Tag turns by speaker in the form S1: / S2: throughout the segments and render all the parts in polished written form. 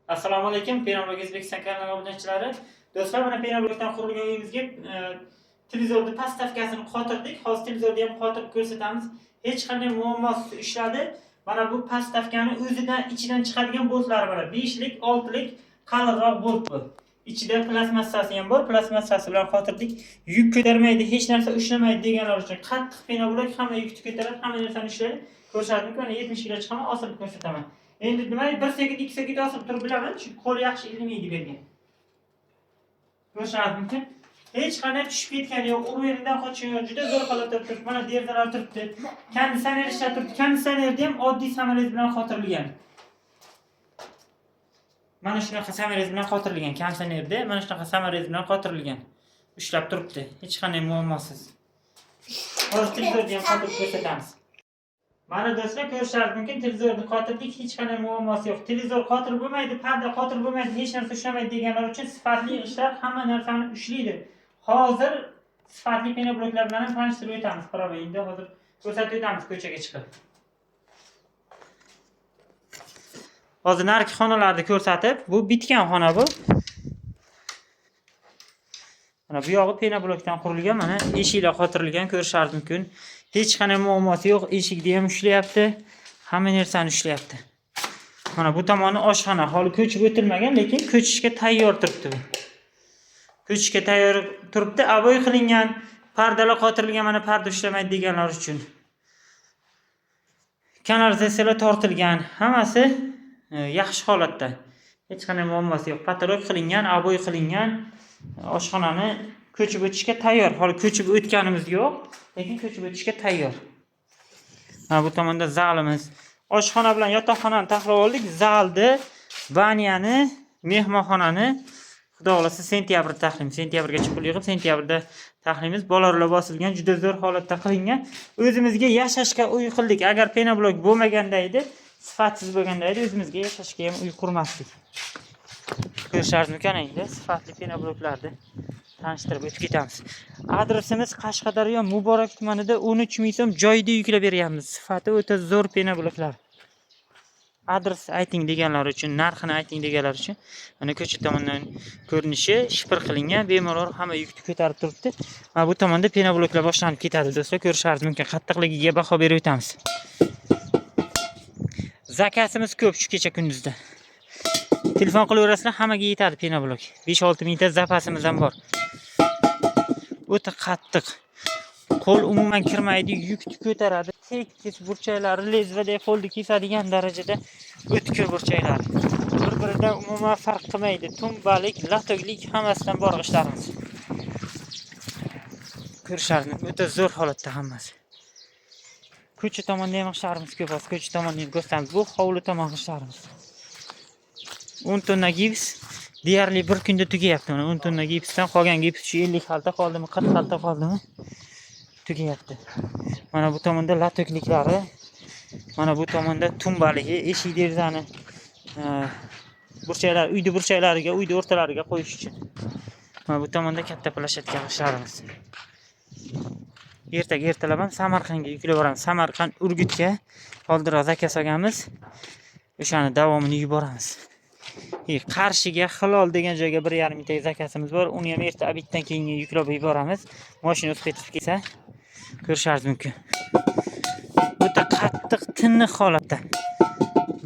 S1: Assalomu alaykum, Penoblog O'zbekiston kanali obunachilari. Do'stlar, mana Penoblogdan qurilgan uyimizga televizorning pastavkasini qotirdik. Hozir televizorni ham qotirib ko'rsatamiz. Hech qanday muammosiz ishladi. Mana bu pastavkani o'zidan ichidan chiqadigan boltlari mana 5 lik, 6 lik qalinroq bolt bu. Ichida plastmassasi ham bor. Plastmassasi bilan qotirdik. Yuk ko'tarmaydi, hech narsa ushlamaydi deganlar uchun qattiq Penoblog hamma yukni ko'taradi, hamma narsani ushlaydi. Ko'rsatdim, mana 70 kg chiqaman, osilib ko'rsataman. Endi nima 1 sekund 2 sekund osilib turib bilaman, chunki qo'l yaxshi ilmaydi bergan. Ko'rishingiz mumkin. Hech qanday tushib ketgani yo'q, o'rnidan qochgan yo'q, juda zo'r holatda turibdi. Mana derazalar turibdi. Konditsioner ishlab turibdi. Konditsionerni ham oddiy samolyot bilan qotirilgan. Mana shunaqa samolyot bilan qotirilgan konditsionerda, mana shunaqa samolyot bilan qotirilgan. Ushlab turibdi. Hech qanday muammosiz. Hozir televizorni ham qotirib ko'rsatamiz. Mana do'stlar, ko'rishingiz mumkin, televizorni qotirdik, hech qanday muammosi yo'q. Televizor qotirib bo'lmaydi, parda qotirib bo'lmaydi, hech narsa ushlamaydi deganlar uchun sifatli ishlar hamma narsani ushlaydi. Hozir sifatli penobloklar bilan ham tanishtirib o'tamiz. Qarang, endi hozir ko'rsatib o'tamiz ko'chaga chiqib. Hozir narki xonalarni ko'rsatib, bu bitgan xona bu. Mana bu yog'i penoblokdan qurilgan, mana eshiklar qotirilgan, ko'rishingiz mumkin. Hech qanday muammosi yo'q, eshikni ham ushlayapti, hamma narsani ushlayapti. Mana bu tomoni oshxona, hali ko'chib o'tilmagan, lekin ko'chishga tayyor turibdi bu. Ko'chishga tayyor turibdi, aboy qilingan, pardalar qotirilgan, mana parda ushlamaydi deganlar uchun. Kanalizatsiyalar tortilgan, hammasi yaxshi holatda. Hech qanday muammosi yo'q. Patolog qilingan, aboy qilingan. Oshxonani ko'chib o'tishga tayyor. Hali ko'chib o'tganimiz yo'q, lekin ko'chib o'tishga tayyor. Mana bu tomonda zalimiz. Oshxona bilan yotoqxonani taxlab oldik. Zalni, banyani, mehmonxonani xudo xolasa sentyabrda taxlaymiz. Sentyabrgacha pul yig'ib, sentyabrda taxlaymiz. Bolalar bosilgan, juda zo'r holatda qilingan. O'zimizga yashashga uy qildik. Agar penoblok bo'lmaganda edi, sifatsiz bo'lganda edi, o'zimizga yashashga ham uy qurmasdik. Ko'rishingiz mumkin, endi sifatli penobloklarni tanishtirib o'tib ketamiz. Adresimiz Qashqadaryo Muborak tumanida 13 ming so'm joyda yuklab beryapmiz. Sifati o'ta zo'r penobloklar. Adres ayting deganlar uchun, narxini ayting deganlar uchun, mana ko'cha tomondan ko'rinishi shipir qilingan, bemalol hamma yukni ko'tarib turibdi. Mana bu tomonda penobloklar boshlanib ketadi do'stlar, ko'rishingiz mumkin. Qattiqligiga baho berib o'tamiz. Zakasimiz ko'p shu kecha kunduzda. Telefon qilaverasizlar, hammaga yetadi penoblok. 5-6 mingta zapasimiz ham bor. O'ta qattiq. Qo'l umuman kirmaydi, yukni ko'taradi. Tekis burchaklari lezvadek qo'lni kesadigan darajada o'tkir burchaklari. Bir-biridan umuman farq qilmaydi. Tumbalik, latoklik hammasidan bor ishlarimiz. Ko'rishlaringiz o'ta zo'r holatda hammasi. Ko'cha tomonda ham ishlarimiz ko'p, ko'cha tomonda ham ko'rsatamiz. Bu hovli tomon ishlarimiz. 10 tonna gips deyarli bir kunda tugayapti. Mana 10 tonna gipsdan qolgan gips 50 xalta qoldimi, 40 xalta qoldimi? Tugayapti. Mana bu tomonda latokliklari, mana bu tomonda tumbaligi, eshik derazani burchaklar, uyni burchaklariga, uyni o'rtalariga qo'yish uchun. Mana bu tomonda katta plashatka ishlarimiz. Ertalab ham Samarqandga yuklab boramiz. Samarqand Urgutga hozirroq zakaz olganmiz. O'shani davomini yuboramiz. Qarshiga Hilol degan joyga 1,5 mingta zakasimiz bor. Uni ham erta obiddan keyin yuklab yuboramiz. Mashina o'tib ketib kelsa, ko'rishingiz mumkin. O'ta qattiq, tiniq holatda.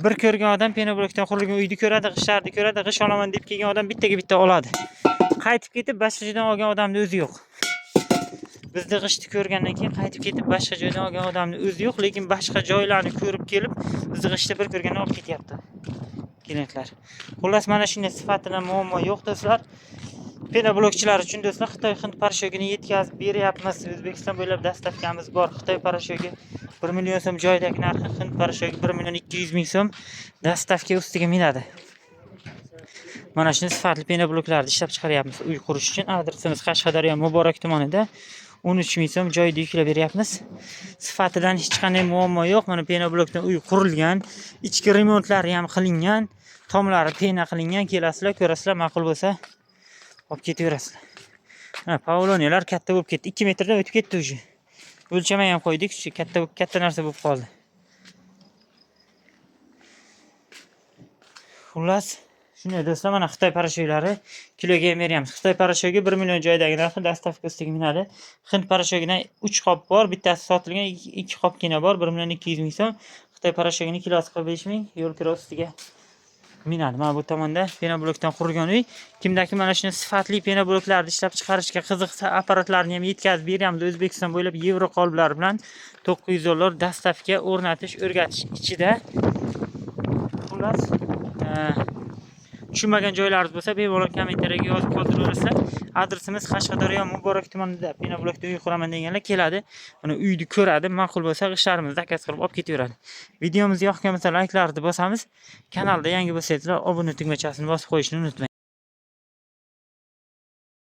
S1: Bir ko'rgan odam penoblokdan qurilgan uyni ko'radi, g'ishtlarni ko'radi, g'isht olaman deb kelgan odam bittaga bitta oladi. Qaytib ketib boshqa joydan olgan odamning o'zi yo'q. Bizda g'ishtni ko'rgandan keyin qaytib ketib boshqa joydan olgan odamning o'zi yo'q, lekin boshqa joylarni ko'rib kelib, bizni g'ishtni bir ko'rgandan olib ketyapti. Klientlar. Xullas, mana shunday sifatidan muammo yo'q do'stlar. Penoblokchilar uchun do'stlar, Xitoy hind parashogini yetkazib beryapmiz. O'zbekiston bo'ylab dastavkamiz bor. Xitoy parashogi 1 million so'm joydagi narxi, hind parashogi 1 million 200 ming so'm dastavka ustiga minadi. Mana shunday sifatli penobloklarni ishlab chiqaryapmiz uy qurish uchun. Adresimiz Qashqadaryo Muborak tumanida 13 ming so'm joyda yuklab beryapmiz. Sifatidan hech qanday muammo yo'q. Mana penoblokdan uy qurilgan, ichki remontlari ham qilingan, tomlari pena qilingan. Kelasizlar, ko'rasizlar, ma'qul bo'lsa olib ketaverasizlar. Ha, pavloniyalar katta bo'lib ketdi. 2 metrdan o'tib ketdi o'sha. O'lchamay ham qo'ydik, shu katta narsa bo'lib qoldi. Xullas, Shunday do'stlar, mana Xitoy parashyutlari kiloga ham beryapmiz. Xitoy parashyugi 1 million joydagi narxi dastavka ustiga minadi. Hind parashyugidan 3 qop bor, bittasi sotilgan, 2 qopgina bor, 1 million 200 ming so'm. Xitoy parashyugining kilosi 45 ming, yo'l kira ustiga minadi. Mana bu tomonda penoblokdan qurilgan uy. Kimdaki mana shuni sifatli penobloklarni ishlab chiqarishga qiziqsa, apparatlarni ham yetkazib beramiz. O'zbekiston bo'ylab yevro qoliplar bilan $900 dastavka o'rnatish, o'rgatish ichida. Xullas, tushunmagan joylaringiz bo'lsa, bemalol kommentariyaga yozib qoldirasizlar. Adresimiz Qashqadaryo Muborak tumanida penoblokda uy quraman deganlar keladi. Uni uyni ko'radi, ma'qul bo'lsa g'ishtlarimizni zakaz qilib olib ketaveradi. Videomiz yoqgan bo'lsa, layklarni bosamiz. Kanalda yangi bo'lsangizlar, obuna tugmachasini bosib qo'yishni unutmang.